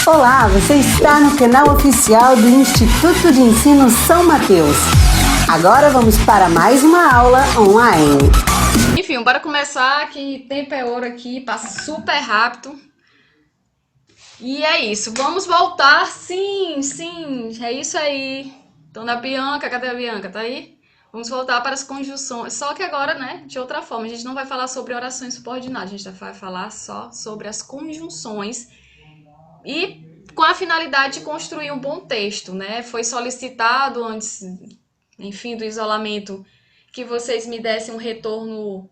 Olá, você está no canal oficial do Instituto de Ensino São Mateus. Agora vamos para mais uma aula online. Enfim, bora começar, que tempo é ouro aqui, passa super rápido. E é isso, vamos voltar, sim, é isso aí. Dona Bianca, cadê a Bianca? Tá aí? Vamos voltar para as conjunções, só que agora, né, de outra forma. A gente não vai falar sobre orações subordinadas, a gente vai falar só sobre as conjunções e com a finalidade de construir um bom texto, né? Foi solicitado antes, enfim, do isolamento, que vocês me dessem um retorno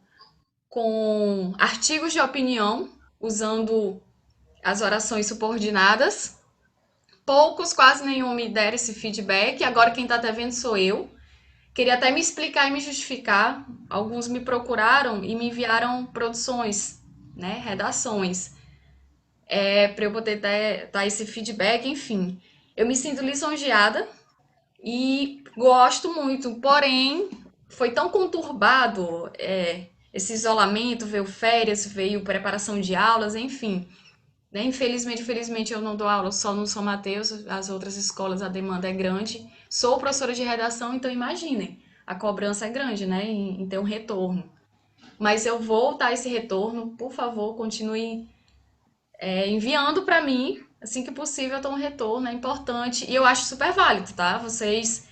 com artigos de opinião, usando as orações subordinadas. Poucos, quase nenhum me deram esse feedback. Agora quem está até vendo sou eu. Queria até me explicar e me justificar. Alguns me procuraram e me enviaram produções, né, redações, para eu poder dar esse feedback, enfim. Eu me sinto lisonjeada e gosto muito, porém, foi tão conturbado esse isolamento, veio férias, veio preparação de aulas, enfim. Né? Infelizmente, eu não dou aula só no São Mateus, as outras escolas a demanda é grande. Sou professora de redação, então imaginem, a cobrança é grande, né, em ter um retorno. Mas eu vou dar esse retorno, por favor, continue enviando para mim, assim que possível, eu dou um retorno, é importante. E eu acho super válido, tá? Vocês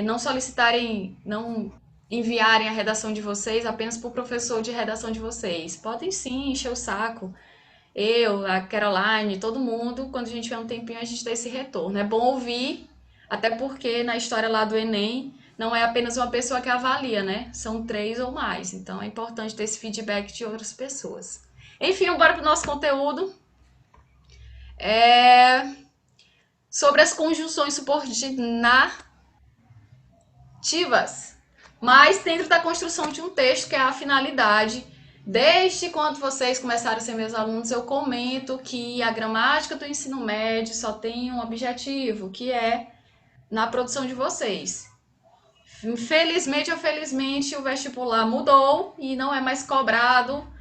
não solicitarem, não enviarem a redação de vocês apenas para o professor de redação de vocês. Podem sim encher o saco. Eu, a Caroline, todo mundo, quando a gente tiver um tempinho, a gente dá esse retorno. É bom ouvir, até porque na história lá do Enem, não é apenas uma pessoa que avalia, né? São 3 ou mais. Então é importante ter esse feedback de outras pessoas. Enfim, bora pro nosso conteúdo. É sobre as conjunções subordinativas, mas dentro da construção de um texto, que é a finalidade. Desde quando vocês começaram a ser meus alunos, eu comento que a gramática do ensino médio só tem um objetivo, que é na produção de vocês. Infelizmente ou felizmente, o vestibular mudou e não é mais cobrado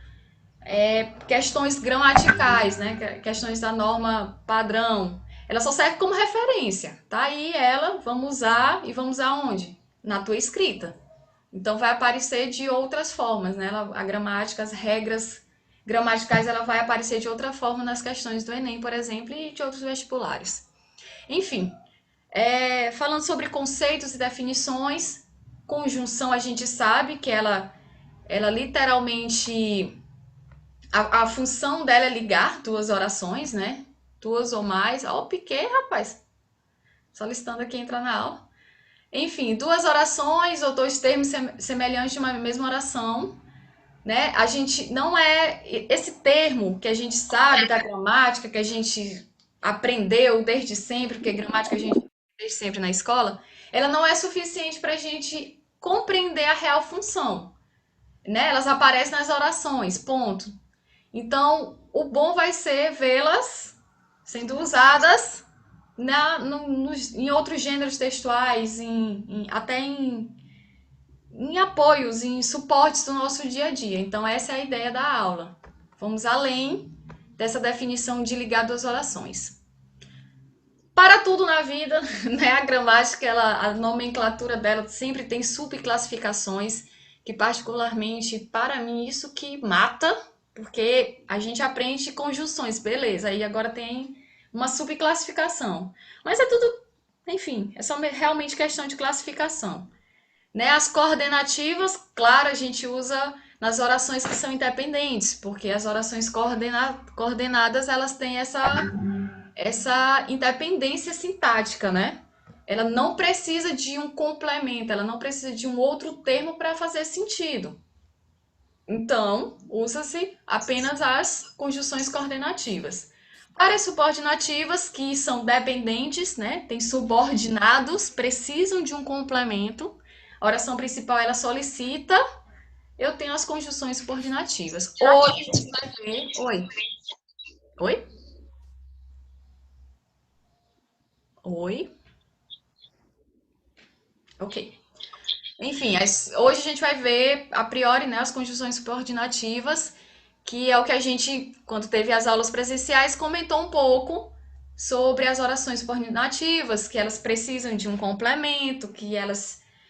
questões gramaticais, né? Questões da norma padrão. Ela só serve como referência. Tá aí ela, vamos usar e vamos usar onde? Na tua escrita. Então vai aparecer de outras formas, né? A gramática, as regras gramaticais, ela vai aparecer de outra forma nas questões do Enem, por exemplo, e de outros vestibulares. Enfim, falando sobre conceitos e definições, conjunção a gente sabe que ela literalmente a função dela é ligar duas orações, né? Duas ou mais. Ó, o Piquet, rapaz. Solicitando aqui entrar na aula. Enfim, duas orações ou dois termos semelhantes de uma mesma oração, né? A gente não é esse termo que a gente sabe da gramática, que a gente aprendeu desde sempre, porque gramática a gente aprende desde sempre na escola, ela não é suficiente para a gente compreender a real função, né? Elas aparecem nas orações, ponto. Então, o bom vai ser vê-las sendo usadas em outros gêneros textuais, até em apoios, em suportes do nosso dia a dia. Então, essa é a ideia da aula. Vamos além dessa definição de ligar duas orações. Para tudo na vida, né, a gramática, a nomenclatura dela sempre tem subclassificações, que particularmente, para mim, isso que mata, porque a gente aprende conjunções, beleza, aí agora tem uma subclassificação. Mas é tudo, enfim, é só realmente questão de classificação. Né? As coordenativas, claro, a gente usa nas orações que são independentes, porque as orações coordenadas, elas têm essa independência sintática, né? Ela não precisa de um complemento, ela não precisa de um outro termo para fazer sentido. Então, usa-se apenas as conjunções coordenativas. Para as subordinativas, que são dependentes, né? Tem subordinados, precisam de um complemento. A oração principal, ela solicita. Eu tenho as conjunções subordinativas. Hoje a gente vai ver... Oi? Oi? Oi? Ok. Enfim, hoje a gente vai ver, a priori, né, as conjunções subordinativas, que é o que a gente, quando teve as aulas presenciais, comentou um pouco, sobre as orações subordinativas, que elas precisam de um complemento,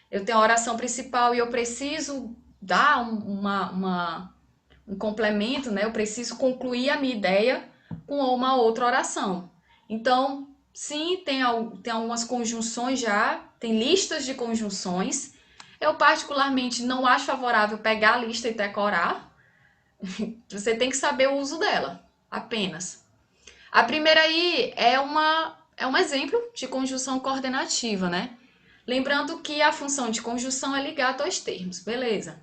eu tenho a oração principal e eu preciso dar um complemento, né? Eu preciso concluir a minha ideia com uma outra oração. Então, sim, tem algumas conjunções já, tem listas de conjunções. Eu particularmente não acho favorável pegar a lista e decorar. Você tem que saber o uso dela, apenas. A primeira aí é um exemplo de conjunção coordenativa, né? Lembrando que a função de conjunção é ligar dois termos, beleza?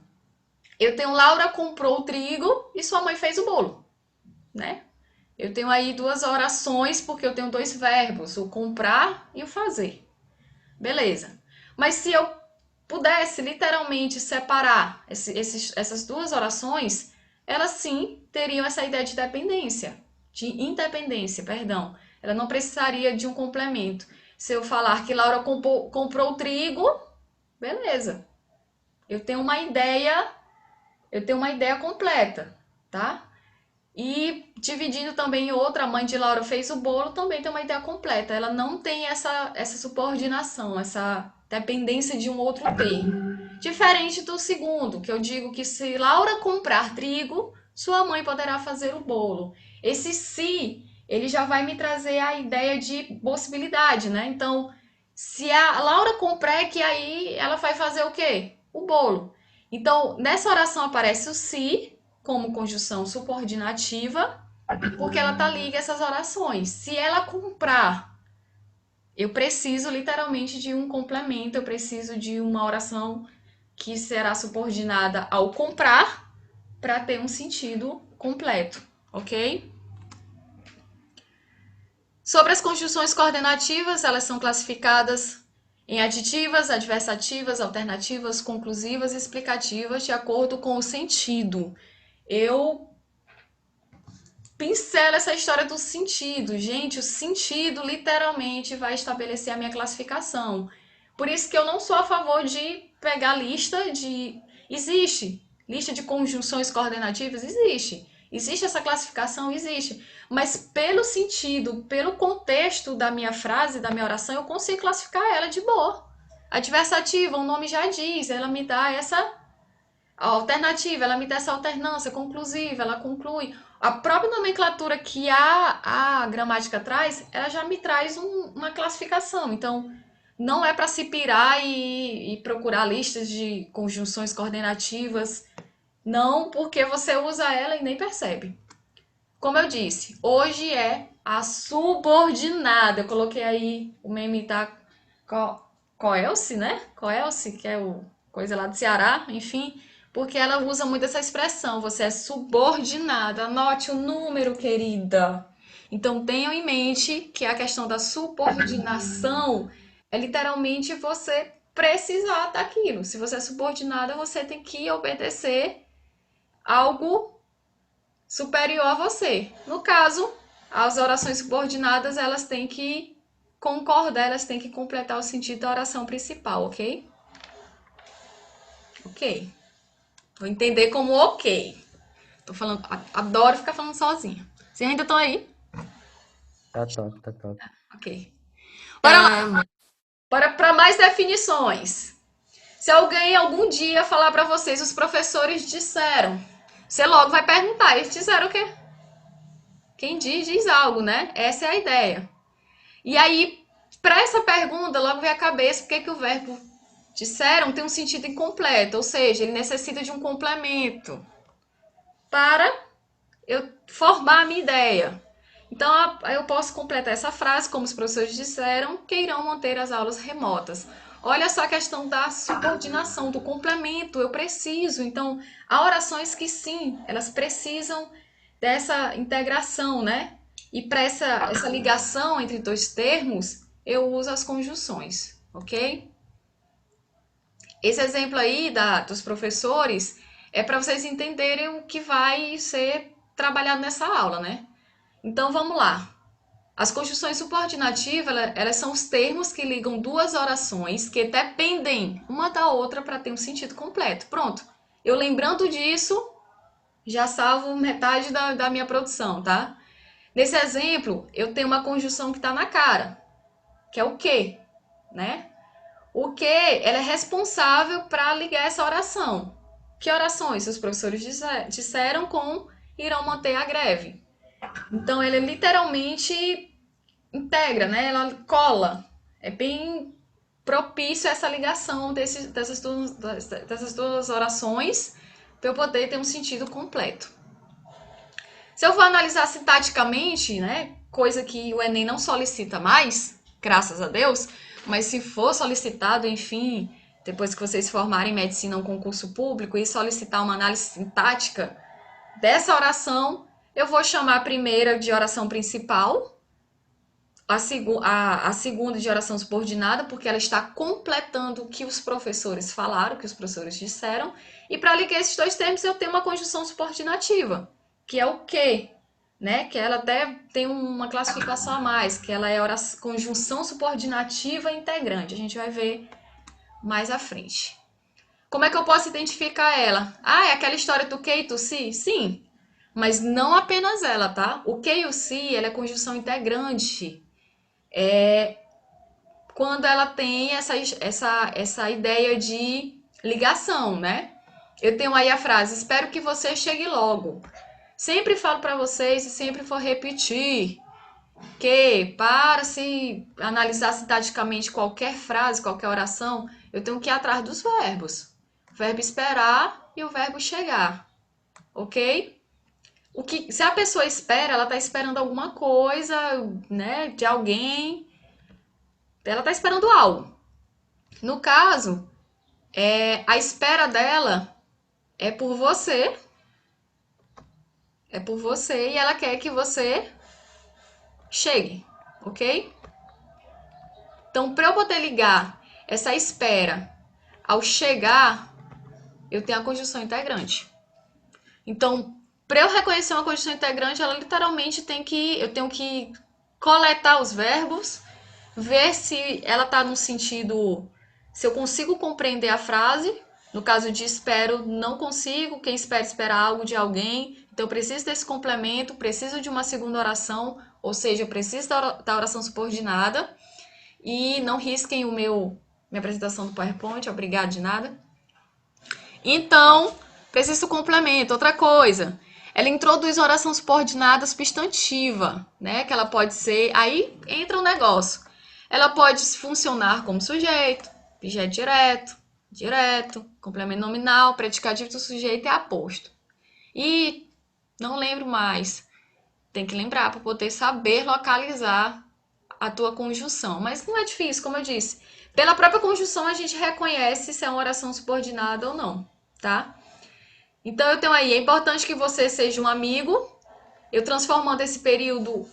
Eu tenho Laura comprou o trigo e sua mãe fez o bolo, né? Eu tenho aí duas orações porque eu tenho dois verbos, o comprar e o fazer. Beleza. Mas se eu pudesse literalmente separar essas duas orações, elas sim teriam essa ideia de independência, perdão. Ela não precisaria de um complemento. Se eu falar que Laura comprou o trigo, beleza. Eu tenho uma ideia completa, tá? E dividindo também em outra, a mãe de Laura fez o bolo, também tem uma ideia completa. Ela não tem essa subordinação, essa dependência de um outro termo. Diferente do segundo, que eu digo que se Laura comprar trigo, sua mãe poderá fazer o bolo. Esse se, ele já vai me trazer a ideia de possibilidade, né? Então, se a Laura comprar, é que aí ela vai fazer o quê? O bolo. Então, nessa oração aparece o se, como conjunção subordinativa, porque ela tá liga essas orações. Se ela comprar, eu preciso literalmente de um complemento, eu preciso de uma oração que será subordinada ao comprar para ter um sentido completo, ok? Sobre as conjunções coordenativas, elas são classificadas em aditivas, adversativas, alternativas, conclusivas e explicativas de acordo com o sentido. Eu pincela essa história do sentido. Gente, o sentido literalmente vai estabelecer a minha classificação. Por isso que eu não sou a favor de pegar lista de... Existe lista de conjunções coordenativas? Existe. Existe essa classificação? Existe. Mas pelo sentido, pelo contexto da minha frase, da minha oração, eu consigo classificar ela de boa. Adversativa, o nome já diz, ela me dá essa... A alternativa, ela me dá essa alternância conclusiva, ela conclui. A própria nomenclatura que a gramática traz, ela já me traz uma classificação. Então, não é para se pirar e procurar listas de conjunções coordenativas. Não, porque você usa ela e nem percebe. Como eu disse, hoje é a subordinada. Eu coloquei aí o meme da Coelce, né? Coelce, que é o coisa lá do Ceará, enfim, porque ela usa muito essa expressão. Você é subordinada. Anote o número, querida. Então, tenham em mente que a questão da subordinação é literalmente você precisar daquilo. Se você é subordinada, você tem que obedecer algo superior a você. No caso, as orações subordinadas, elas têm que concordar, elas têm que completar o sentido da oração principal, ok? Ok. Vou entender como ok. Tô falando, adoro ficar falando sozinha. Vocês ainda estão aí? Tá top, tá top. Ok. Bora lá. Bora para mais definições. Se alguém algum dia falar para vocês, os professores disseram, você logo vai perguntar, eles disseram o quê? Quem diz, diz algo, né? Essa é a ideia. E aí, para essa pergunta, logo vem a cabeça, por que o verbo disseram tem um sentido incompleto, ou seja, ele necessita de um complemento para eu formar a minha ideia. Então, eu posso completar essa frase, como os professores disseram, que irão manter as aulas remotas. Olha só a questão da subordinação, do complemento, eu preciso. Então, há orações que sim, elas precisam dessa integração, né? E para essa ligação entre dois termos, eu uso as conjunções, ok? Esse exemplo aí dos professores é para vocês entenderem o que vai ser trabalhado nessa aula, né? Então, vamos lá. As conjunções subordinativas, elas são os termos que ligam duas orações que dependem uma da outra para ter um sentido completo. Pronto. Eu lembrando disso, já salvo metade da minha produção, tá? Nesse exemplo, eu tenho uma conjunção que está na cara, que é o que, né? O que, ela é responsável para ligar essa oração. Que orações os professores disseram com irão manter a greve? Então, ele literalmente integra, né? Ela cola. É bem propício essa ligação dessas duas orações para eu poder ter um sentido completo. Se eu for analisar sintaticamente, né, coisa que o Enem não solicita mais, graças a Deus, mas se for solicitado, enfim, depois que vocês formarem medicina um concurso público e solicitar uma análise sintática dessa oração, eu vou chamar a primeira de oração principal, a segunda de oração subordinada, porque ela está completando o que os professores falaram, o que os professores disseram, e para ligar esses dois termos eu tenho uma conjunção subordinativa, que é o que, né? Que ela até tem uma classificação a mais, que ela é conjunção subordinativa integrante. A gente vai ver mais à frente. Como é que eu posso identificar ela? Ah, é aquela história do que e do se? Sim, mas não apenas ela, tá? O que e o se, ela é conjunção integrante. Quando ela tem essa ideia de ligação, né? Eu tenho aí a frase, espero que você chegue logo. Sempre falo para vocês e sempre vou repetir que para se analisar sintaticamente qualquer frase, qualquer oração, eu tenho que ir atrás dos verbos. O verbo esperar e o verbo chegar, ok? Se a pessoa espera, ela está esperando alguma coisa, né, de alguém. Ela está esperando algo. No caso, a espera dela é por você. É por você e ela quer que você chegue, ok? Então, para eu poder ligar essa espera ao chegar, eu tenho a conjunção integrante. Então, para eu reconhecer uma conjunção integrante, ela literalmente eu tenho que coletar os verbos, ver se ela está no sentido, se eu consigo compreender a frase. No caso de espero, não consigo. Quem espera algo de alguém. Então, eu preciso desse complemento, preciso de uma segunda oração, ou seja, eu preciso da oração subordinada. E não risquem minha apresentação do PowerPoint, obrigado de nada. Então, preciso do complemento. Outra coisa, ela introduz oração subordinada substantiva, né? Que ela pode ser... Aí entra um negócio. Ela pode funcionar como sujeito, objeto direto, complemento nominal, predicativo do sujeito e aposto. E não lembro mais. Tem que lembrar para poder saber localizar a tua conjunção. Mas não é difícil, como eu disse. Pela própria conjunção, a gente reconhece se é uma oração subordinada ou não, tá? Então, eu tenho aí, é importante que você seja um amigo. Eu transformando esse período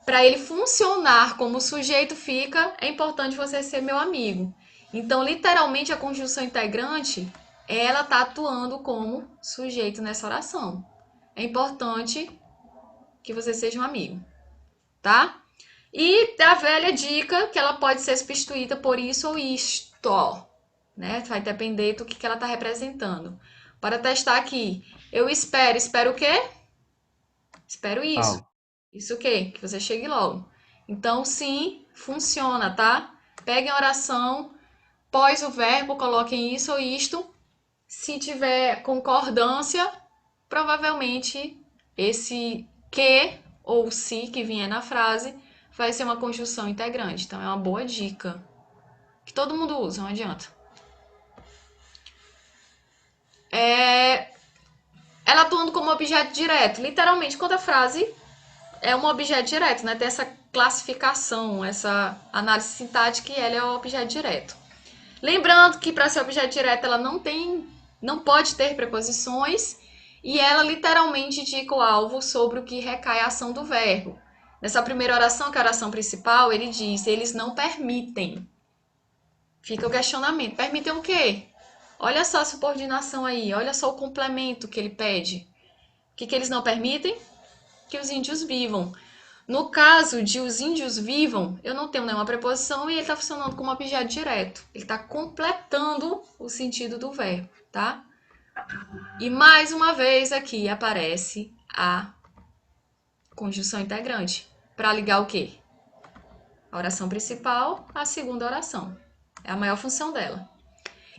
para ele funcionar como o sujeito fica, é importante você ser meu amigo. Então, literalmente, a conjunção integrante, ela está atuando como sujeito nessa oração. É importante que você seja um amigo, tá? E a velha dica que ela pode ser substituída por isso ou isto, né? Vai depender do que ela está representando. Para testar aqui, eu espero o quê? Espero isso. Algo. Isso o quê? Que você chegue logo. Então, sim, funciona, tá? Peguem a oração, pós o verbo, coloquem isso ou isto. Se tiver concordância, provavelmente esse que ou se que vier na frase vai ser uma conjunção integrante. Então, é uma boa dica. Que todo mundo usa, não adianta. Ela atuando como objeto direto. Literalmente, quando a frase é um objeto direto, né? Tem essa classificação, essa análise sintática e ela é o objeto direto. Lembrando que para ser objeto direto ela não pode ter preposições e ela literalmente indica o alvo sobre o que recai a ação do verbo. Nessa primeira oração, que é a oração principal, ele diz, eles não permitem. Fica o questionamento, permitem o quê? Olha só a subordinação aí, olha só o complemento que ele pede. O que eles não permitem? Que os índios vivam. No caso de os índios vivam, eu não tenho nenhuma preposição e ele está funcionando como objeto direto. Ele está completando o sentido do verbo, tá? E mais uma vez aqui aparece a Conjunção integrante. Para ligar o quê? A oração principal à segunda oração. É a maior função dela.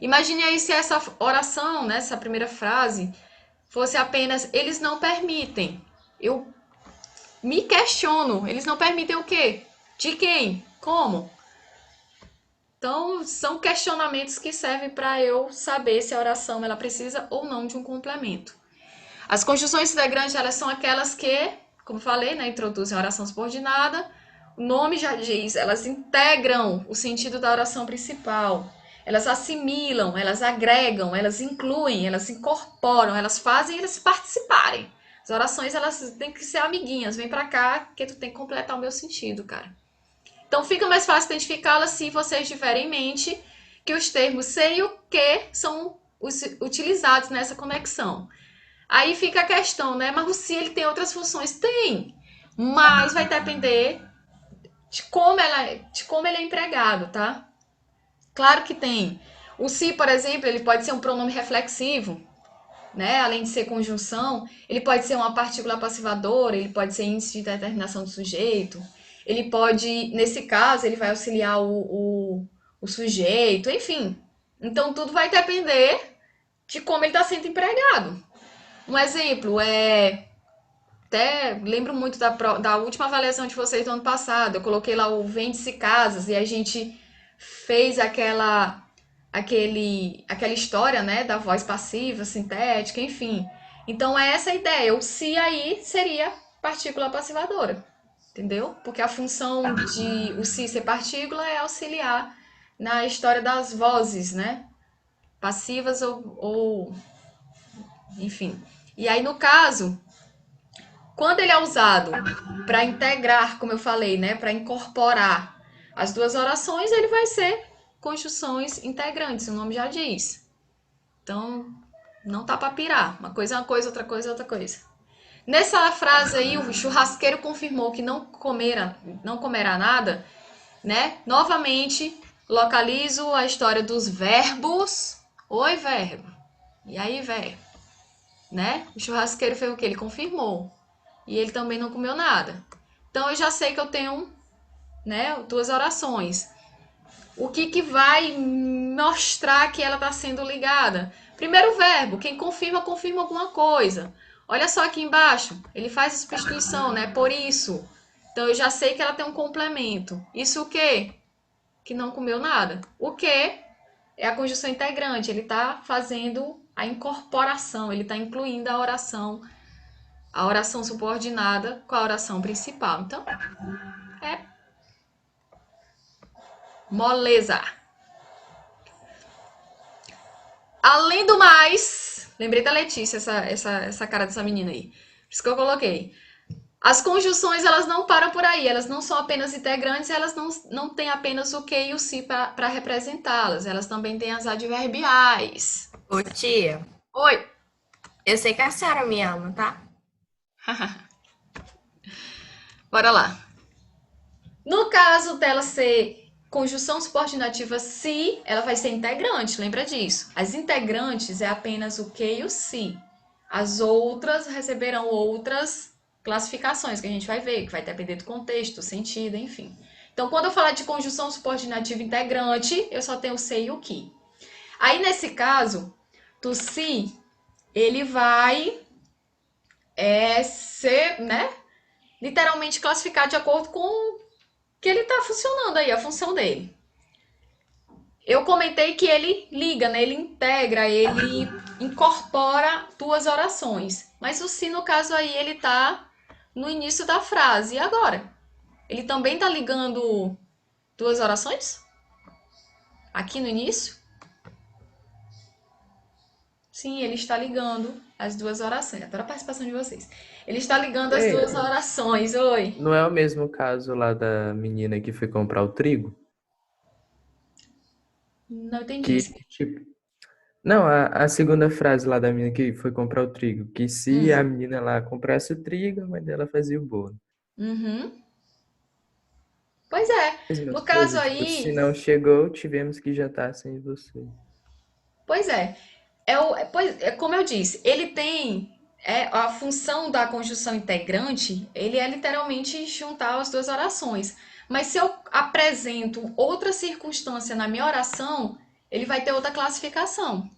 Imagine aí se essa oração, né, essa primeira frase, fosse apenas eles não permitem. Eu me questiono. Eles não permitem o quê? De quem? Como? Então, são questionamentos que servem para eu saber se a oração ela precisa ou não de um complemento. As conjunções integrantes, elas são aquelas que, como falei, né, introduzem a oração subordinada. O nome já diz, elas integram o sentido da oração principal. Elas assimilam, elas agregam, elas incluem, elas incorporam, elas fazem eles participarem. As orações, elas têm que ser amiguinhas. Vem pra cá que tu tem que completar o meu sentido, cara. Então fica mais fácil identificá-las se vocês tiverem em mente que os termos sei e o que são utilizados nessa conexão. Aí fica a questão, né? Mas o se ele tem outras funções? Tem, mas vai depender de como ele é empregado, tá? Claro que tem. O se, por exemplo, ele pode ser um pronome reflexivo, né? Além de ser conjunção, ele pode ser uma partícula passivadora, ele pode ser índice de determinação do sujeito, ele pode, nesse caso, ele vai auxiliar o sujeito, enfim. Então, tudo vai depender de como ele está sendo empregado. Um exemplo até lembro muito da última avaliação de vocês do ano passado. Eu coloquei lá o vende-se casas e a gente fez aquela história, né, da voz passiva, sintética, enfim. Então é essa a ideia. O se aí seria partícula passivadora, entendeu? Porque a função de o se ser partícula é auxiliar na história das vozes, né? Passivas ou enfim. E aí no caso, quando ele é usado para integrar, como eu falei, né, para incorporar as duas orações, ele vai ser conjunções integrantes, o nome já diz. Então, não tá para pirar. Uma coisa é uma coisa, outra coisa é outra coisa. Nessa frase aí, o churrasqueiro confirmou que não comerá nada, né? Novamente, localizo a história dos verbos. Oi, verbo. E aí, verbo. Né? O churrasqueiro fez o que? Ele confirmou. E ele também não comeu nada. Então, eu já sei que eu tenho, né, duas orações. O que vai mostrar que ela está sendo ligada? Primeiro verbo, quem confirma, confirma alguma coisa. Olha só aqui embaixo, ele faz a substituição, né? Por isso. Então, eu já sei que ela tem um complemento. Isso o quê? Que não comeu nada. O quê? É a conjunção integrante. Ele está fazendo a incorporação, ele está incluindo a oração subordinada com a oração principal. Então, é moleza. Além do mais, lembrei da Letícia, essa cara dessa menina aí. Por isso que eu coloquei. As conjunções, elas não param por aí. Elas não são apenas integrantes, elas não têm apenas o que e o se para representá-las. Elas também têm as adverbiais. Ô, tia, Oi. eu sei que a senhora me ama, tá? Bora lá. No caso dela ser conjunção subordinativa se, ela vai ser integrante, lembra disso. As integrantes é apenas o que e o se. As outras receberão outras classificações que a gente vai ver, que vai depender do contexto, do sentido, enfim. Então, quando eu falar de conjunção subordinativa integrante, eu só tenho o se e o que. Aí, nesse caso, do se, ele vai ser, né, literalmente classificado de acordo com que ele está funcionando aí, a função dele. Eu comentei que ele liga, né? Ele integra, ele incorpora duas orações. Mas o se, no caso aí, ele está no início da frase. E agora? Ele também está ligando duas orações? Aqui no início? Sim, ele está ligando as duas orações. Adoro a participação de vocês. Ele está ligando as duas orações. Oi. Não é o mesmo caso lá da menina que foi comprar o trigo? Não entendi. Tipo, não, a segunda frase lá da menina que foi comprar o trigo, que se a menina lá comprasse o trigo, a mãe dela fazia o bolo. Uhum. Pois é. Mesma No caso coisa, tipo, aí, se não chegou, tivemos que jantar sem você. pois é. Como eu disse, ele tem A função da conjunção integrante, ele é literalmente juntar as duas orações. Mas se eu apresento outra circunstância na minha oração, ele vai ter outra classificação,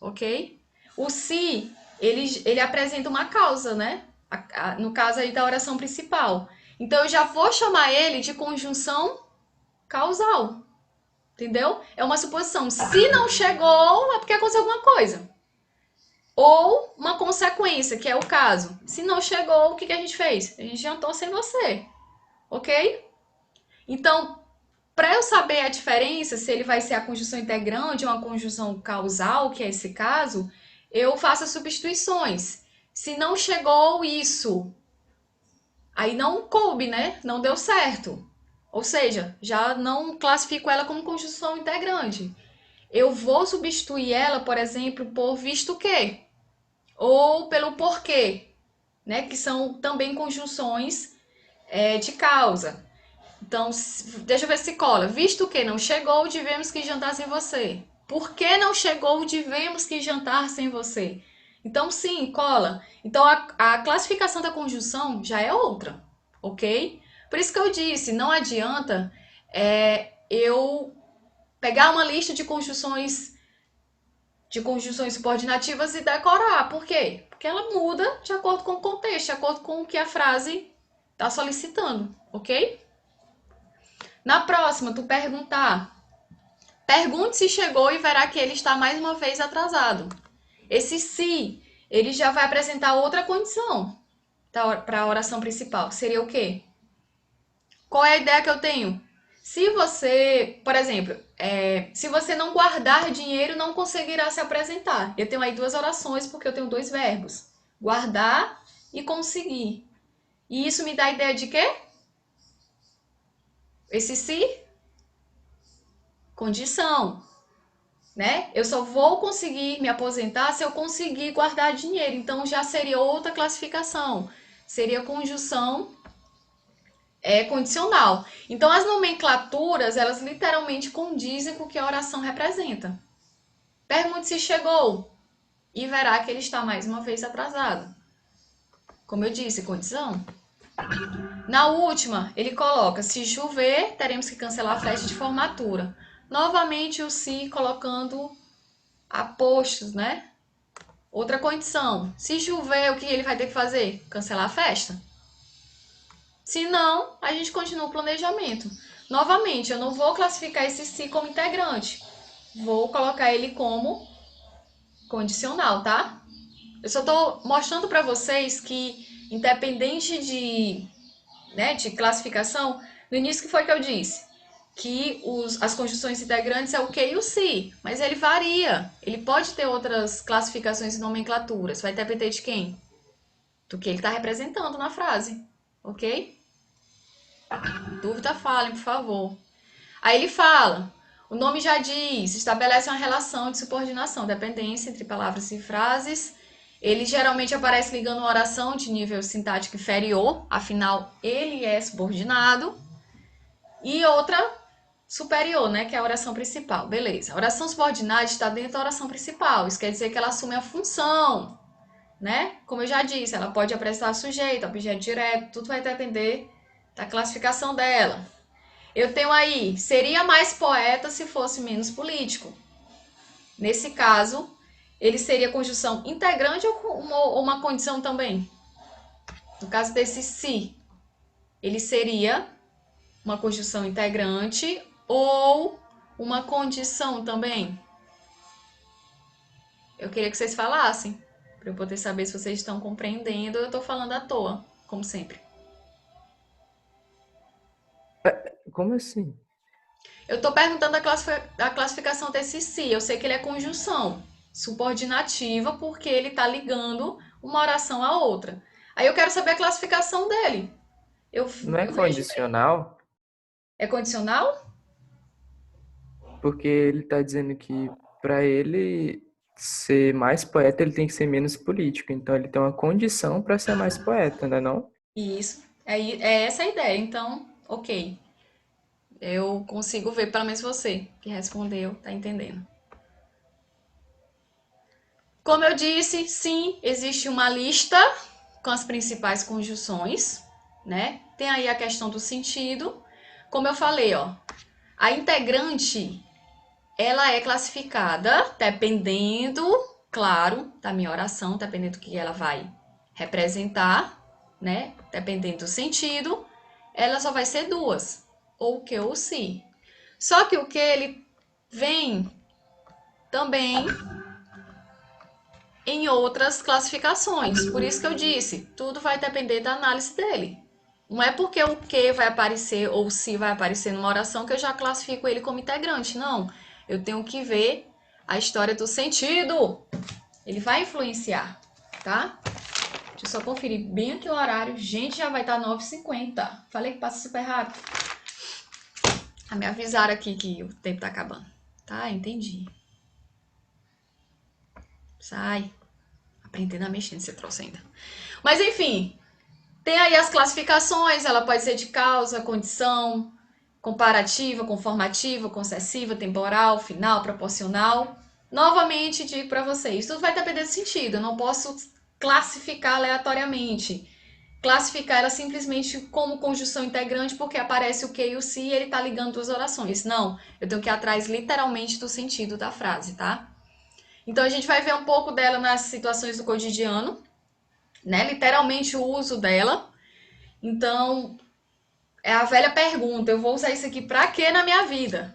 ok? O se, ele apresenta uma causa, né? No caso aí da oração principal. Então, eu já vou chamar ele de conjunção causal, entendeu? É uma suposição. Se não chegou, é porque aconteceu alguma coisa. Ou uma consequência, que é o caso. Se não chegou, o que a gente fez? A gente jantou sem você, ok? Então, para eu saber a diferença, se ele vai ser a conjunção integrante ou uma conjunção causal, que é esse caso, eu faço as substituições. Se não chegou isso, aí não coube, né? Não deu certo. Ou seja, já não classifico ela como conjunção integrante. Eu vou substituir ela, por exemplo, por visto que, ou pelo porquê, né? Que são também conjunções de causa. Então, deixa eu ver se cola. Visto que não chegou, tivemos que jantar sem você. Por que não chegou, tivemos que jantar sem você? Então, sim, cola. Então, a classificação da conjunção já é outra, ok? Por isso que eu disse, não adianta eu pegar uma lista de conjunções subordinativas e decorar. Por quê? Porque ela muda de acordo com o contexto, de acordo com o que a frase está solicitando, ok? Na próxima, tu pergunte se chegou e verá que ele está mais uma vez atrasado. Esse se, ele já vai apresentar outra condição para a oração principal. Seria o quê? Qual é a ideia que eu tenho? Se você, por exemplo, se você não guardar dinheiro, não conseguirá se apresentar. Eu tenho aí duas orações porque eu tenho dois verbos. Guardar e conseguir. E isso me dá a ideia de quê? Esse se, condição, né? Eu só vou conseguir me aposentar se eu conseguir guardar dinheiro. Então já seria outra classificação. Seria conjunção condicional. Então as nomenclaturas, elas literalmente condizem com o que a oração representa. Pergunte se chegou e verá que ele está mais uma vez atrasado. Como eu disse, condição. Na última, ele coloca: se chover, teremos que cancelar a festa de formatura. Novamente o se colocando apostos, né? Outra condição: se chover, o que ele vai ter que fazer? Cancelar a festa. Se não, a gente continua o planejamento. Novamente, eu não vou classificar esse se como integrante. Vou colocar ele como condicional, tá? Eu só tô mostrando para vocês que, independente de classificação, no início que foi que eu disse? Que as conjunções integrantes é o que e o se, mas ele varia. Ele pode ter outras classificações e nomenclaturas. Vai depender de quem? Do que ele está representando na frase, ok? Dúvida, falem, por favor. Aí ele fala, o nome já diz, estabelece uma relação de subordinação, dependência entre palavras e frases. Ele geralmente aparece ligando uma oração de nível sintático inferior, afinal, ele é subordinado. E outra superior, né, que é a oração principal. Beleza. A oração subordinada está dentro da oração principal. Isso quer dizer que ela assume a função, né? Como eu já disse, ela pode apresentar sujeito, objeto direto, tudo vai depender da classificação dela. Eu tenho aí, seria mais poeta se fosse menos político. Nesse caso, ele seria conjunção integrante ou uma condição também? No caso desse se, ele seria uma conjunção integrante ou uma condição também? Eu queria que vocês falassem, para eu poder saber se vocês estão compreendendo ou eu estou falando à toa, como sempre. Como assim? Eu estou perguntando a classificação desse se. Eu sei que ele é conjunção subordinativa porque ele está ligando uma oração à outra. Aí eu quero saber a classificação dele. Não é Eu vejo... condicional? É condicional? Porque ele está dizendo que para ele ser mais poeta, ele tem que ser menos político. Então ele tem uma condição para ser mais poeta, não é não? Isso. É essa a ideia. Então, ok. Eu consigo ver, pelo menos você que respondeu, tá entendendo. Como eu disse, sim, existe uma lista com as principais conjunções, né? Tem aí a questão do sentido. Como eu falei, ó, a integrante, ela é classificada dependendo, claro, da minha oração, dependendo do que ela vai representar, né? Dependendo do sentido, ela só vai ser duas, ou o que ou o se. Só que o que ele vem também em outras classificações. Por isso que eu disse, tudo vai depender da análise dele. Não é porque o que vai aparecer ou o se vai aparecer numa oração que eu já classifico ele como integrante, não. Eu tenho que ver a história do sentido. Ele vai influenciar, tá? Deixa eu só conferir bem aqui o horário. Gente, já vai estar 9h50. Falei que passa super rápido. Me avisaram aqui que o tempo tá acabando. Tá, entendi. Sai. Aprendendo a mexer nesse troço ainda. Mas enfim, tem aí as classificações. Ela pode ser de causa, condição, comparativa, conformativa, concessiva, temporal, final, proporcional. Novamente, digo para vocês, tudo vai depender do sentido. Eu não posso classificar aleatoriamente. Classificar ela simplesmente como conjunção integrante porque aparece o que e o se e ele tá ligando duas orações. Não, eu tenho que ir atrás literalmente do sentido da frase, tá? Então a gente vai ver um pouco dela nas situações do cotidiano, né? Literalmente o uso dela. Então, é a velha pergunta, eu vou usar isso aqui pra quê na minha vida?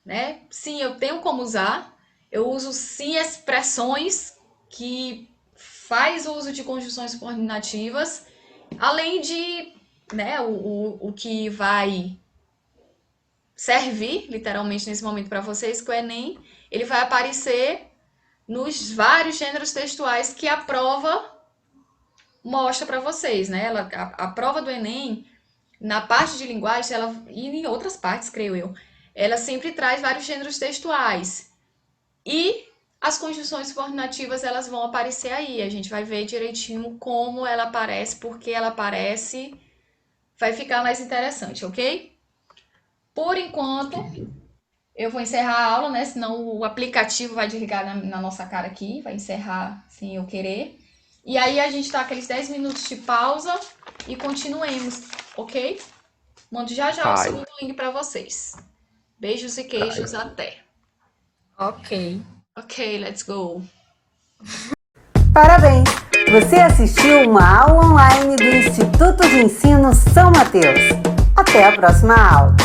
Né? Sim, eu tenho como usar. Eu uso sim expressões que faz uso de conjunções subordinativas, além de, né, o que vai servir literalmente nesse momento para vocês, que o Enem, ele vai aparecer nos vários gêneros textuais que a prova mostra para vocês, né? A prova do Enem, na parte de linguagem, e em outras partes, creio eu, ela sempre traz vários gêneros textuais. E as conjunções subordinativas, elas vão aparecer aí. A gente vai ver direitinho como ela aparece, porque ela aparece, vai ficar mais interessante, ok? Por enquanto, eu vou encerrar a aula, né? Senão o aplicativo vai desligar na nossa cara aqui, vai encerrar sem eu querer. E aí a gente tá aqueles 10 minutos de pausa e continuemos, ok? Mando já já o segundo link para vocês. Beijos e queijos, até. Ok. Ok, let's go. Parabéns! Você assistiu uma aula online do Instituto de Ensino São Mateus. Até a próxima aula!